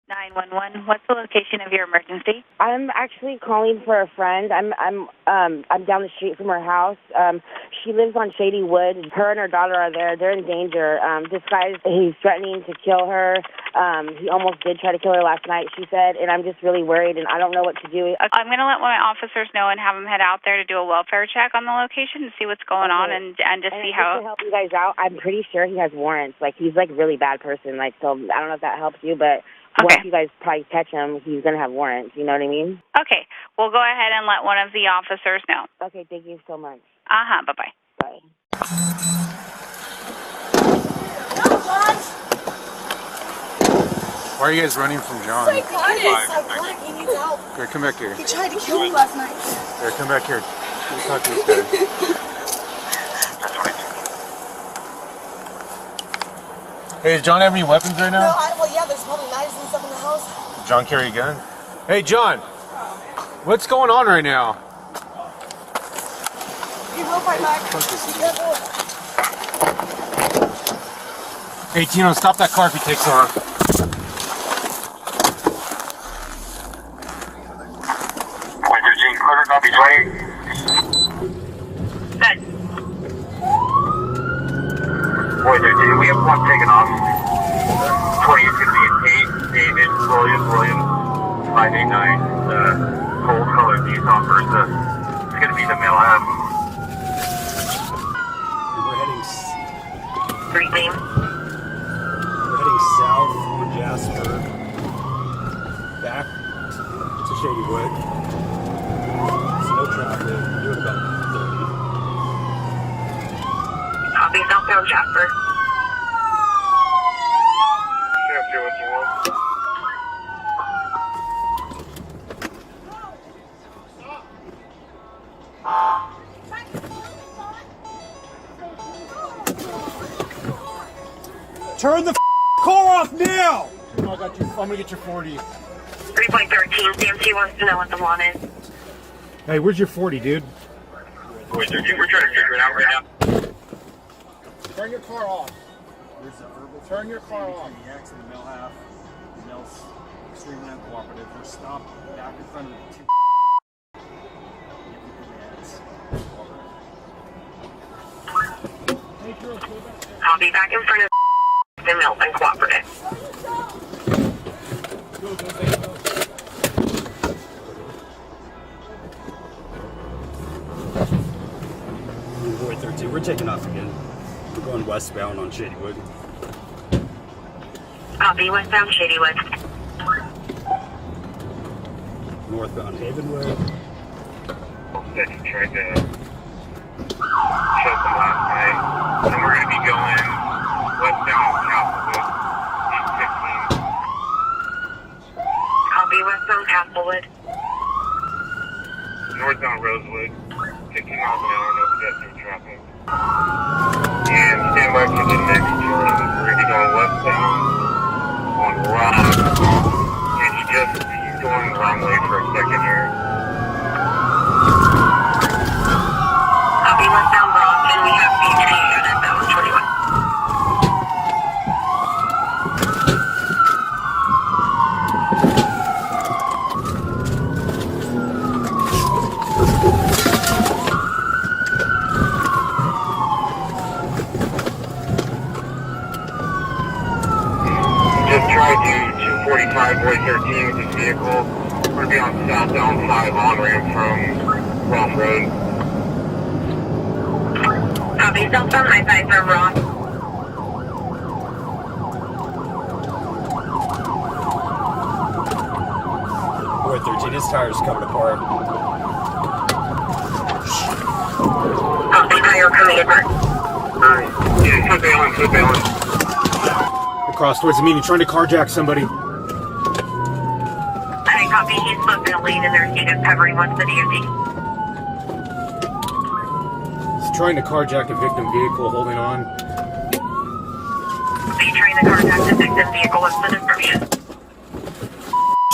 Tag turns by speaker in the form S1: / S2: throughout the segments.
S1: 911. What's the location of your emergency?
S2: I'm actually calling for a friend. I'm down the street from her house. She lives on Shady Wood. Her and her daughter are there. They're in danger. This guy, he's threatening to kill her. He almost did try to kill her last night, she said, and I'm just really worried, and I don't know what to do.
S1: I'm going to let one of my officers know and have them head out there to do a welfare check on the location and see what's going on and just see how...
S2: To help you guys out, I'm pretty sure he has warrants. Like, he's, like, a really bad person. Like, so I don't know if that helps you, but...
S1: Okay.
S2: Once you guys probably catch him, he's going to have warrants. You know what I mean?
S1: Okay. We'll go ahead and let one of the officers know.
S2: Okay. Thank you so much.
S1: Bye-bye.
S2: Bye.
S3: Why are you guys running from John?
S4: Psychotic. He needs help.
S3: Here, come back here.
S4: He tried to kill me last night.
S3: Here, come back here. Let me talk to this guy. Hey, does John have any weapons right now?
S4: No, well, yeah, there's probably knives and stuff in the house.
S3: Did John carry a gun? Hey, John, what's going on right now?
S4: He will fight back. Be careful.
S3: Hey, Tino, stop that car if he takes off.
S5: Quarter copy 20.
S1: Good.
S5: Boy, we have one taken off. 20 is going to be 8, David, Williams, 589, gold colored Nissan Versa. It's going to be the male app.
S6: We're heading
S1: Street name?
S6: We're heading south on Jasper, back to Shady Wood. No traffic, doing about 30.
S1: Copy, southbound Jasper.
S6: Turn the car off now! I'm gonna get your 40.
S1: 3.13, CMC wants to know what the lawn is.
S6: Hey, where's your 40, dude?
S5: We're trying to figure it out right now.
S6: Turn your car off. There's a verbal. Turn your car off. The X and the male half. The male's extremely uncooperative. We're stopped back in front of the two.
S1: I'll be back in front of the mill and cooperative.
S6: Boy 13, we're taking off again. We're going westbound on Shady Wood.
S1: Copy, westbound Shadywood.
S6: Northbound Havenwood.
S5: Tried to show them last night. And we're going to be going westbound Castlewood, 815.
S1: Copy, westbound Castlewood.
S5: Northbound Rosewood, 15 miles an hour, no pedestrian traffic. And stand by for the next turn. We're going to be going westbound on Rock. And he's going the wrong way for a second here.
S1: Copy, westbound Brock, and we have BT unit that was 21.
S5: Just tried to 245 Boy 13 with this vehicle. We're going to be on southbound 5 on-ramp from Rock Road.
S1: Copy, southbound I-5 from Rock.
S6: Boy 13, his tire's coming apart.
S1: Copy, tire coming apart.
S5: Yeah, foot balance.
S6: Across towards the meeting, trying to carjack somebody.
S1: I copy, he's booked in a lane and there's units covering one for the DOT.
S6: He's trying to carjack a victim vehicle, holding on.
S1: Are you trying to contact the victim vehicle? What's the description?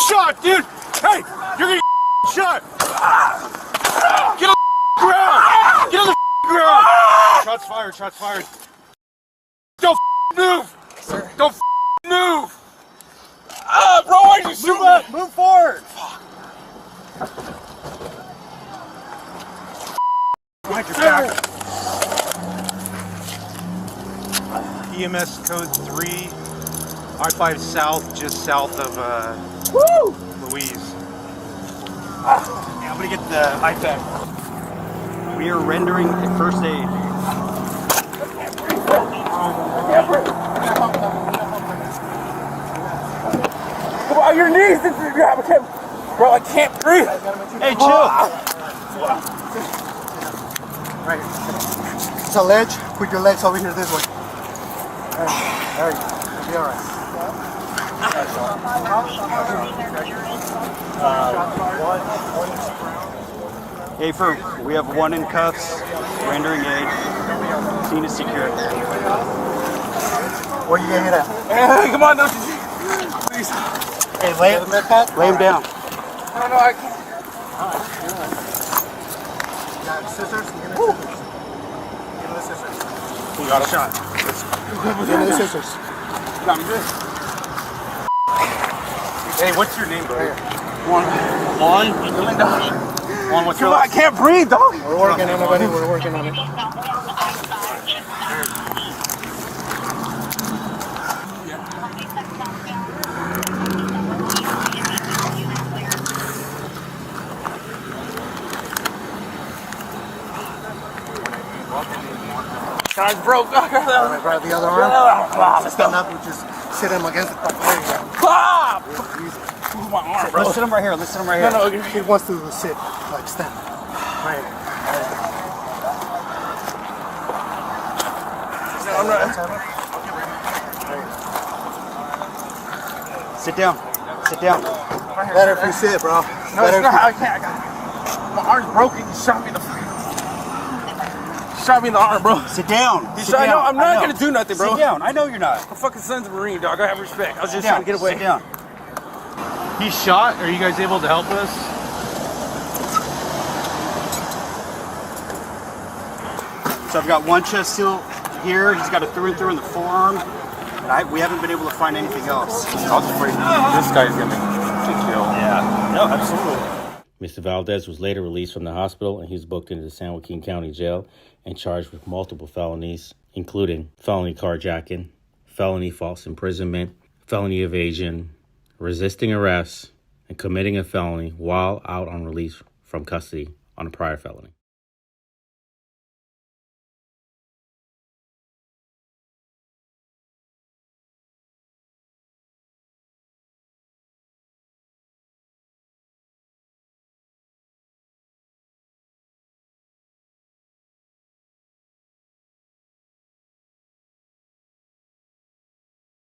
S3: Shot, dude! Hey! You're gonna get shot! Get on the ground! Get on the ground! Shots fired, shots fired. Don't move! Don't move! Bro, why'd you shoot me?
S6: Move forward.
S3: Behind your back. EMS code 3, I-5 south, just south of Louise. Yeah, I'm gonna get the iPad.
S7: We are rendering first aid.
S3: Come on, your knees! Bro, I can't breathe!
S7: Hey, chill!
S6: Right. It's a ledge. Put your legs over here this way. Alright. You'll be alright.
S7: Hey, firm. We have one in cuffs, rendering aid. Scene is secure.
S6: Where you gonna hit at?
S3: Hey, come on, don't you... Please.
S6: Hey, lay him down.
S3: No, I can't.
S6: Got scissors? Give me scissors. Give me the scissors.
S3: You got a shot.
S6: Give me the scissors.
S3: I'm good. Hey, what's your name, bro?
S6: Right here.
S3: Juan, what's your last? I can't breathe, dog.
S6: We're working on it, buddy. We're working on it.
S3: Guys broke.
S6: Grab the other arm. Stand up and just sit him against the top. There you go.
S3: My arm, bro.
S7: Let's sit him right here.
S6: No, he wants to sit, like stand. Right.
S3: I'm not.
S7: Sit down.
S6: Better if you sit, bro.
S3: No, it's not. I can't. My arm's broken. You shot me in the arm, bro.
S7: Sit down.
S3: I know. I'm not gonna do nothing, bro.
S7: Sit down. I know you're not.
S3: My fucking son's a Marine, dog. I have respect. I was just trying to get away.
S7: Sit down.
S3: He's shot. Are you guys able to help us?
S7: So I've got one chest seal here. He's got a through and through in the forearm. And we haven't been able to find anything else.
S3: I was afraid this guy's gonna get killed.
S7: Yeah. No, absolutely.
S8: Mr. Valdez was later released from the hospital, and he was booked into the San Joaquin County Jail and charged with multiple felonies, including felony carjacking, felony false imprisonment, felony evasion, resisting arrest, and committing a felony while out on release from custody on a prior felony.